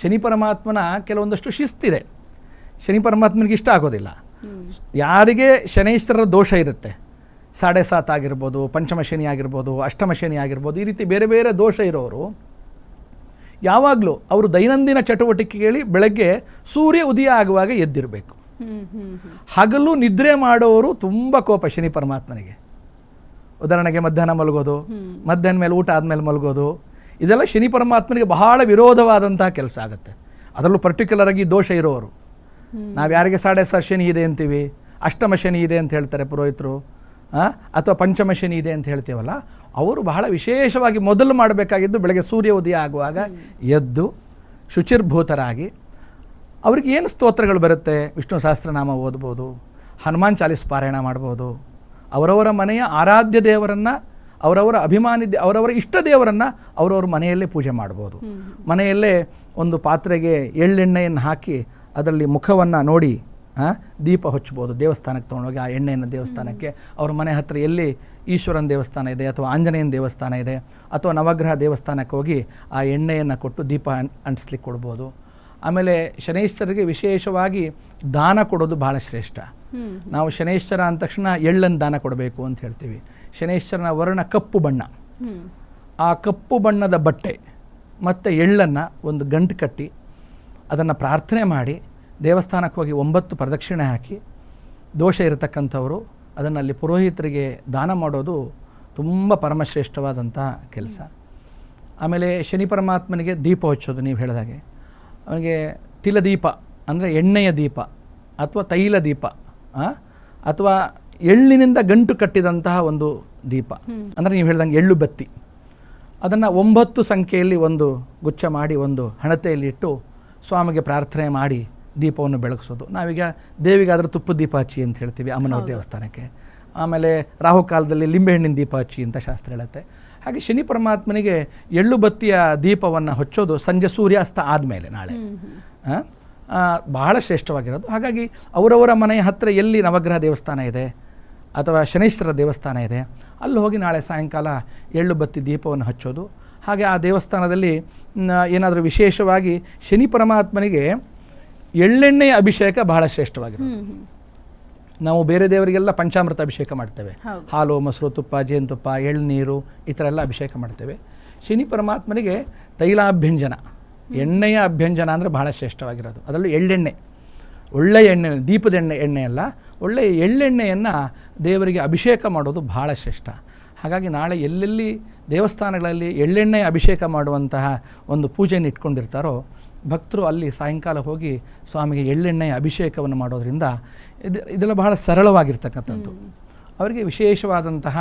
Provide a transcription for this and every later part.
ಶನಿ ಪರಮಾತ್ಮನ ಕೆಲವೊಂದಷ್ಟು ಶಿಸ್ತಿದೆ. ಶನಿ ಪರಮಾತ್ಮನಿಗೆ ಇಷ್ಟ ಆಗೋದಿಲ್ಲ. ಯಾರಿಗೆ ಶನೈಶ್ವರರ ದೋಷ ಇರುತ್ತೆ, 7.5 ಆಗಿರ್ಬೋದು, ಪಂಚಮ ಶನಿ ಆಗಿರ್ಬೋದು, ಅಷ್ಟಮ ಶನಿ ಆಗಿರ್ಬೋದು, ಈ ರೀತಿ ಬೇರೆ ಬೇರೆ ದೋಷ ಇರೋರು ಯಾವಾಗಲೂ ಅವರು ದೈನಂದಿನ ಚಟುವಟಿಕೆಗಳಲ್ಲಿ ಬೆಳಗ್ಗೆ ಸೂರ್ಯ ಉದಯ ಆಗುವಾಗ ಎದ್ದಿರಬೇಕು. ಹಗಲು ನಿದ್ರೆ ಮಾಡೋರು ತುಂಬ ಕೋಪ ಶನಿ ಪರಮಾತ್ಮನಿಗೆ. ಉದಾಹರಣೆಗೆ ಮಧ್ಯಾಹ್ನ ಮಲಗೋದು, ಮಧ್ಯಾಹ್ನ ಮೇಲೆ ಊಟ ಆದಮೇಲೆ ಮಲಗೋದು, ಇದೆಲ್ಲ ಶನಿ ಪರಮಾತ್ಮನಿಗೆ ಬಹಳ ವಿರೋಧವಾದಂತಹ ಕೆಲಸ ಆಗುತ್ತೆ. ಅದರಲ್ಲೂ ಪರ್ಟಿಕ್ಯುಲರ್ ಆಗಿ ದೋಷ ಇರೋರು. ನಾವು ಯಾರಿಗೆ 7.5 ಶನಿ ಇದೆ ಅಂತೀವಿ, ಅಷ್ಟಮ ಶನಿ ಇದೆ ಅಂತ ಹೇಳ್ತಾರೆ ಪುರೋಹಿತರು, ಅಥವಾ ಪಂಚಮ ಶನಿ ಇದೆ ಅಂತ ಹೇಳ್ತೀವಲ್ಲ, ಅವರು ಬಹಳ ವಿಶೇಷವಾಗಿ ಮೊದಲು ಮಾಡಬೇಕಾಗಿದ್ದು ಬೆಳಗ್ಗೆ ಸೂರ್ಯ ಉದಯ ಆಗುವಾಗ ಎದ್ದು ಶುಚಿರ್ಭೂತರಾಗಿ ಅವ್ರಿಗೆ ಏನು ಸ್ತೋತ್ರಗಳು ಬರುತ್ತೆ, ವಿಷ್ಣು ಸಹಸ್ರನಾಮ ಓದ್ಬೋದು, ಹನುಮಾನ್ ಚಾಲಿಸ್ ಪಾರಾಯಣ ಮಾಡ್ಬೋದು, ಅವರವರ ಮನೆಯ ಆರಾಧ್ಯ ದೇವರನ್ನು, ಅವರವರ ಅವರವರ ಇಷ್ಟ ದೇವರನ್ನು ಅವರವ್ರ ಮನೆಯಲ್ಲೇ ಪೂಜೆ ಮಾಡ್ಬೋದು. ಮನೆಯಲ್ಲೇ ಒಂದು ಪಾತ್ರೆಗೆ ಎಳ್ಳೆಣ್ಣೆಯನ್ನು ಹಾಕಿ ಅದರಲ್ಲಿ ಮುಖವನ್ನು ನೋಡಿ ದೀಪ ಹಚ್ಚಬೋದು. ದೇವಸ್ಥಾನಕ್ಕೆ ತೊಗೊಂಡೋಗಿ ಆ ಎಣ್ಣೆಯನ್ನು ದೇವಸ್ಥಾನಕ್ಕೆ, ಅವ್ರ ಮನೆ ಹತ್ತಿರ ಎಲ್ಲಿ ಈಶ್ವರನ ದೇವಸ್ಥಾನ ಇದೆ ಅಥವಾ ಆಂಜನೇಯನ ದೇವಸ್ಥಾನ ಇದೆ ಅಥವಾ ನವಗ್ರಹ ದೇವಸ್ಥಾನಕ್ಕೆ ಹೋಗಿ ಆ ಎಣ್ಣೆಯನ್ನು ಕೊಟ್ಟು ದೀಪ ಅಂಟಿಸ್ಲಿಕ್ಕೆ ಕೊಡ್ಬೋದು. ಆಮೇಲೆ ಶನೈಶ್ವರಿಗೆ ವಿಶೇಷವಾಗಿ ದಾನ ಕೊಡೋದು ಭಾಳ ಶ್ರೇಷ್ಠ. ನಾವು ಶನೈಶ್ವರ ಅಂದ ತಕ್ಷಣ ಎಳ್ಳನ್ನು ದಾನ ಕೊಡಬೇಕು ಅಂತ ಹೇಳ್ತೀವಿ. ಶನೈಶ್ವರನ ವರ್ಣ ಕಪ್ಪು ಬಣ್ಣ, ಆ ಕಪ್ಪು ಬಣ್ಣದ ಬಟ್ಟೆ ಮತ್ತು ಎಳ್ಳನ್ನು ಒಂದು ಗಂಟು ಕಟ್ಟಿ ಅದನ್ನು ಪ್ರಾರ್ಥನೆ ಮಾಡಿ ದೇವಸ್ಥಾನಕ್ಕೆ ಹೋಗಿ 9 ಪ್ರದಕ್ಷಿಣೆ ಹಾಕಿ, ದೋಷ ಇರತಕ್ಕಂಥವರು ಅದನ್ನು ಅಲ್ಲಿ ಪುರೋಹಿತರಿಗೆ ದಾನ ಮಾಡೋದು ತುಂಬ ಪರಮಶ್ರೇಷ್ಠವಾದಂಥ ಕೆಲಸ. ಆಮೇಲೆ ಶನಿ ಪರಮಾತ್ಮನಿಗೆ ದೀಪ ಹಚ್ಚೋದು, ನೀವು ಹೇಳಿದಾಗೆ ಅವನಿಗೆ ತಿಲದೀಪ ಅಂದರೆ ಎಣ್ಣೆಯ ದೀಪ ಅಥವಾ ತೈಲ ದೀಪ ಅಥವಾ ಎಳ್ಳಿನಿಂದ ಗಂಟು ಕಟ್ಟಿದಂತಹ ಒಂದು ದೀಪ, ಅಂದರೆ ನೀವು ಹೇಳ್ದಂಗೆ ಎಳ್ಳು ಬತ್ತಿ, ಅದನ್ನು 9 ಸಂಖ್ಯೆಯಲ್ಲಿ ಒಂದು ಗುಚ್ಛ ಮಾಡಿ ಒಂದು ಹಣತೆಯಲ್ಲಿ ಇಟ್ಟು ಸ್ವಾಮಿಗೆ ಪ್ರಾರ್ಥನೆ ಮಾಡಿ ದೀಪವನ್ನು ಬೆಳಗಿಸೋದು. ನಾವೀಗ ದೇವಿಗಾದರೂ ತುಪ್ಪದ ದೀಪ ಹಚ್ಚಿ ಅಂತ ಹೇಳ್ತೀವಿ ಅಮ್ಮನವ್ರ ದೇವಸ್ಥಾನಕ್ಕೆ. ಆಮೇಲೆ ರಾಹುಕಾಲದಲ್ಲಿ ಲಿಂಬೆಹಣ್ಣಿನ ದೀಪ ಹಚ್ಚಿ ಅಂತ ಶಾಸ್ತ್ರ ಹೇಳುತ್ತೆ. ಹಾಗೆ ಶನಿ ಪರಮಾತ್ಮನಿಗೆ ಎಳ್ಳು ಬತ್ತಿಯ ದೀಪವನ್ನು ಹಚ್ಚೋದು ಸಂಜೆ ಸೂರ್ಯಾಸ್ತ ಆದಮೇಲೆ ನಾಳೆ ಬಹಳ ಶ್ರೇಷ್ಠವಾಗಿರೋದು. ಹಾಗಾಗಿ ಅವರವರ ಮನೆಯ ಹತ್ತಿರ ಎಲ್ಲಿ ನವಗ್ರಹ ದೇವಸ್ಥಾನ ಇದೆ ಅಥವಾ ಶನೈಶ್ವರ ದೇವಸ್ಥಾನ ಇದೆ ಅಲ್ಲಿ ಹೋಗಿ ನಾಳೆ ಸಾಯಂಕಾಲ ಎಳ್ಳು ಬತ್ತಿ ದೀಪವನ್ನು ಹಚ್ಚೋದು. ಹಾಗೆ ಆ ದೇವಸ್ಥಾನದಲ್ಲಿ ಏನಾದರೂ ವಿಶೇಷವಾಗಿ ಶನಿ ಪರಮಾತ್ಮನಿಗೆ ಎಳ್ಳೆಣ್ಣೆಯ ಅಭಿಷೇಕ ಬಹಳ ಶ್ರೇಷ್ಠವಾಗಿರೋದು. ನಾವು ಬೇರೆ ದೇವರಿಗೆಲ್ಲ ಪಂಚಾಮೃತ ಅಭಿಷೇಕ ಮಾಡ್ತೇವೆ, ಹಾಲು, ಮೊಸರು, ತುಪ್ಪ, ಜೇನುತುಪ್ಪ, ಎಳ್ನೀರು ಈ ಥರ ಎಲ್ಲ ಅಭಿಷೇಕ ಮಾಡ್ತೇವೆ. ಶನಿ ಪರಮಾತ್ಮನಿಗೆ ತೈಲಾಭ್ಯಂಜನ, ಎಣ್ಣೆಯ ಅಭ್ಯಂಜನ ಅಂದರೆ ಬಹಳ ಶ್ರೇಷ್ಠವಾಗಿರೋದು. ಅದರಲ್ಲೂ ಎಳ್ಳೆಣ್ಣೆ, ಒಳ್ಳೆಯ ಎಣ್ಣೆ, ದೀಪದ ಎಣ್ಣೆ ಅಲ್ಲ, ಒಳ್ಳೆಯ ಎಳ್ಳೆಣ್ಣೆಯನ್ನು ದೇವರಿಗೆ ಅಭಿಷೇಕ ಮಾಡೋದು ಬಹಳ ಶ್ರೇಷ್ಠ. ಹಾಗಾಗಿ ನಾಳೆ ಎಲ್ಲೆಲ್ಲಿ ದೇವಸ್ಥಾನಗಳಲ್ಲಿ ಎಳ್ಳೆಣ್ಣೆ ಅಭಿಷೇಕ ಮಾಡುವಂತಹ ಒಂದು ಪೂಜೆಯನ್ನು ಇಟ್ಕೊಂಡಿರ್ತಾರೋ ಭಕ್ತರು ಅಲ್ಲಿ ಸಾಯಂಕಾಲ ಹೋಗಿ ಸ್ವಾಮಿಗೆ ಎಳ್ಳೆಣ್ಣೆಯ ಅಭಿಷೇಕವನ್ನು ಮಾಡೋದರಿಂದ ಇದೆಲ್ಲ ಬಹಳ ಸರಳವಾಗಿರ್ತಕ್ಕಂಥದ್ದು. ಅವರಿಗೆ ವಿಶೇಷವಾದಂತಹ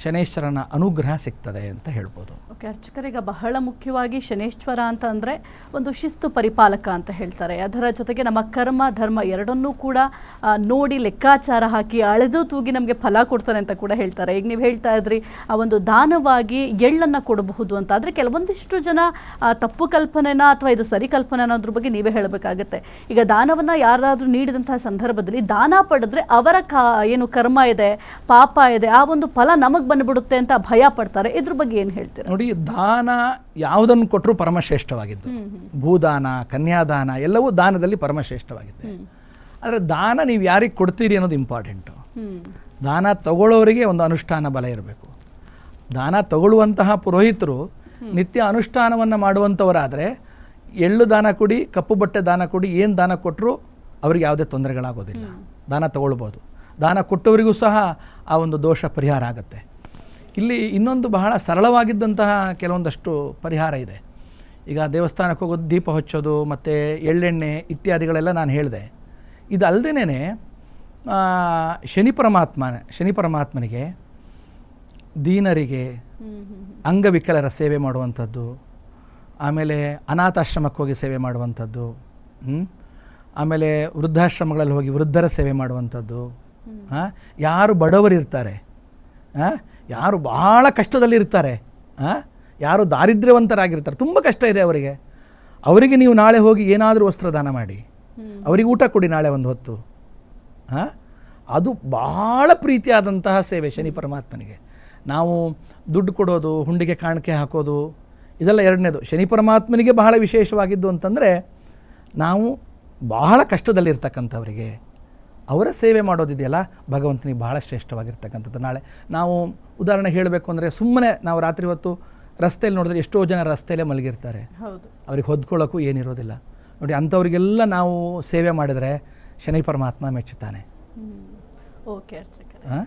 ಶನೈಶ್ವರನ ಅನುಗ್ರಹ ಸಿಗ್ತದೆ ಅಂತ ಹೇಳ್ಬೋದು. ಓಕೆ, ಅರ್ಚಕರಿಗೆ ಬಹಳ ಮುಖ್ಯವಾಗಿ ಶನೈಶ್ವರ ಅಂತ ಅಂದರೆ ಒಂದು ಶಿಸ್ತು ಪರಿಪಾಲಕ ಅಂತ ಹೇಳ್ತಾರೆ. ಅದರ ಜೊತೆಗೆ ನಮ್ಮ ಕರ್ಮ ಧರ್ಮ ಎರಡನ್ನೂ ಕೂಡ ನೋಡಿ ಲೆಕ್ಕಾಚಾರ ಹಾಕಿ ಅಳೆದು ತೂಗಿ ನಮಗೆ ಫಲ ಕೊಡ್ತಾನೆ ಅಂತ ಕೂಡ ಹೇಳ್ತಾರೆ. ಈಗ ನೀವು ಹೇಳ್ತಾ ಇದ್ರಿ ಆ ಒಂದು ದಾನವಾಗಿ ಎಳ್ಳನ್ನು ಕೊಡಬಹುದು ಅಂತ. ಆದರೆ ಕೆಲವೊಂದಿಷ್ಟು ಜನ ತಪ್ಪು ಕಲ್ಪನೆನ ಅಥವಾ ಇದು ಸರಿ ಕಲ್ಪನೆ ಅನ್ನೋದ್ರ ಬಗ್ಗೆ ನೀವೇ ಹೇಳಬೇಕಾಗತ್ತೆ. ಈಗ ದಾನವನ್ನು ಯಾರಾದರೂ ನೀಡಿದಂತಹ ಸಂದರ್ಭದಲ್ಲಿ ದಾನ ಪಡೆದ್ರೆ ಅವರ ಏನು ಕರ್ಮ ಇದೆ, ಪಾಪ ಇದೆ, ಆ ಒಂದು ಫಲ ನಮಗೆ ಬಂದ್ಬಿಡುತ್ತೆ ಅಂತ ಭಯ ಪಡ್ತಾರೆ. ಇದ್ರ ಬಗ್ಗೆ ಏನು ಹೇಳ್ತೀರಾ? ನೋಡಿ, ದಾನ ಯಾವುದನ್ನು ಕೊಟ್ಟರು ಪರಮಶ್ರೇಷ್ಠವಾಗಿದ್ದು. ಭೂದಾನ, ಕನ್ಯಾದಾನ ಎಲ್ಲವೂ ದಾನದಲ್ಲಿ ಪರಮಶ್ರೇಷ್ಠವಾಗಿದೆ. ಆದರೆ ದಾನ ನೀವು ಯಾರಿಗೆ ಕೊಡ್ತೀರಿ ಅನ್ನೋದು ಇಂಪಾರ್ಟೆಂಟು. ದಾನ ತಗೊಳ್ಳೋರಿಗೆ ಒಂದು ಅನುಷ್ಠಾನ ಬಲ ಇರಬೇಕು. ದಾನ ತಗೊಳ್ಳುವಂತಹ ಪುರೋಹಿತರು ನಿತ್ಯ ಅನುಷ್ಠಾನವನ್ನು ಮಾಡುವಂಥವರಾದರೆ ಎಳ್ಳು ದಾನ ಕೊಡಿ, ಕಪ್ಪು ಬಟ್ಟೆ ದಾನ ಕೊಡಿ, ಏನು ದಾನ ಕೊಟ್ಟರು ಅವ್ರಿಗೆ ಯಾವುದೇ ತೊಂದರೆಗಳಾಗೋದಿಲ್ಲ. ದಾನ ತಗೊಳ್ಬೋದು. ದಾನ ಕೊಟ್ಟವರಿಗೂ ಸಹ ಆ ಒಂದು ದೋಷ ಪರಿಹಾರ ಆಗುತ್ತೆ. ಇಲ್ಲಿ ಇನ್ನೊಂದು ಬಹಳ ಸರಳವಾಗಿದ್ದಂತಹ ಕೆಲವೊಂದಷ್ಟು ಪರಿಹಾರ ಇದೆ. ಈಗ ದೇವಸ್ಥಾನಕ್ಕೆ ಹೋಗೋದು, ದೀಪ ಹಚ್ಚೋದು ಮತ್ತು ಎಳ್ಳೆಣ್ಣೆ ಇತ್ಯಾದಿಗಳೆಲ್ಲ ನಾನು ಹೇಳಿದೆ. ಇದು ಅಲ್ಲದೇನೆ ಶನಿ ಪರಮಾತ್ಮನಿಗೆ ದೀನರಿಗೆ, ಅಂಗವಿಕಲರ ಸೇವೆ ಮಾಡುವಂಥದ್ದು, ಆಮೇಲೆ ಅನಾಥಾಶ್ರಮಕ್ಕೆ ಹೋಗಿ ಸೇವೆ ಮಾಡುವಂಥದ್ದು, ಆಮೇಲೆ ವೃದ್ಧಾಶ್ರಮಗಳಲ್ಲಿ ಹೋಗಿ ವೃದ್ಧರ ಸೇವೆ ಮಾಡುವಂಥದ್ದು, ಯಾರು ಬಡವರಿರ್ತಾರೆ, ಯಾರು ಭಾಳ ಕಷ್ಟದಲ್ಲಿರ್ತಾರೆ, ಯಾರು ದಾರಿದ್ರ್ಯವಂತರಾಗಿರ್ತಾರೆ, ತುಂಬ ಕಷ್ಟ ಇದೆ ಅವರಿಗೆ ನೀವು ನಾಳೆ ಹೋಗಿ ಏನಾದರೂ ವಸ್ತ್ರದಾನ ಮಾಡಿ, ಅವರಿಗೆ ಊಟ ಕೊಡಿ ನಾಳೆ ಒಂದು ಹೊತ್ತು. ಅದು ಭಾಳ ಪ್ರೀತಿಯಾದಂತಹ ಸೇವೆ ಶನಿ ಪರಮಾತ್ಮನಿಗೆ. ನಾವು ದುಡ್ಡು ಕೊಡೋದು, ಹುಂಡಿಗೆ ಕಾಣಿಕೆ ಹಾಕೋದು ಇದೆಲ್ಲ ಎರಡನೇದು. ಶನಿ ಪರಮಾತ್ಮನಿಗೆ ಬಹಳ ವಿಶೇಷವಾಗಿದ್ದು ಅಂತಂದರೆ, ನಾವು ಬಹಳ ಕಷ್ಟದಲ್ಲಿರ್ತಕ್ಕಂಥವರಿಗೆ ಅವರ ಸೇವೆ ಮಾಡೋದಿದೆಯಲ್ಲ, ಭಗವಂತನಿಗೆ ಬಹಳ ಶ್ರೇಷ್ಠವಾಗಿರ್ತಕ್ಕಂಥದ್ದು. ನಾಳೆ ನಾವು ಉದಾಹರಣೆ ಹೇಳಬೇಕು ಅಂದರೆ, ಸುಮ್ಮನೆ ನಾವು ರಾತ್ರಿ ಹೊತ್ತು ರಸ್ತೆಯಲ್ಲಿ ನೋಡಿದ್ರೆ ಎಷ್ಟೋ ಜನ ರಸ್ತೆಯಲ್ಲೇ ಮಲಗಿರ್ತಾರೆ, ಅವ್ರಿಗೆ ಹೊದ್ಕೊಳ್ಳೋಕ್ಕೂ ಏನಿರೋದಿಲ್ಲ ನೋಡಿ. ಅಂಥವ್ರಿಗೆಲ್ಲ ನಾವು ಸೇವೆ ಮಾಡಿದರೆ ಶನಿ ಪರಮಾತ್ಮ ಮೆಚ್ಚುತ್ತಾನೆ. ಓಕೆ ಅರ್ಚಕರೇ.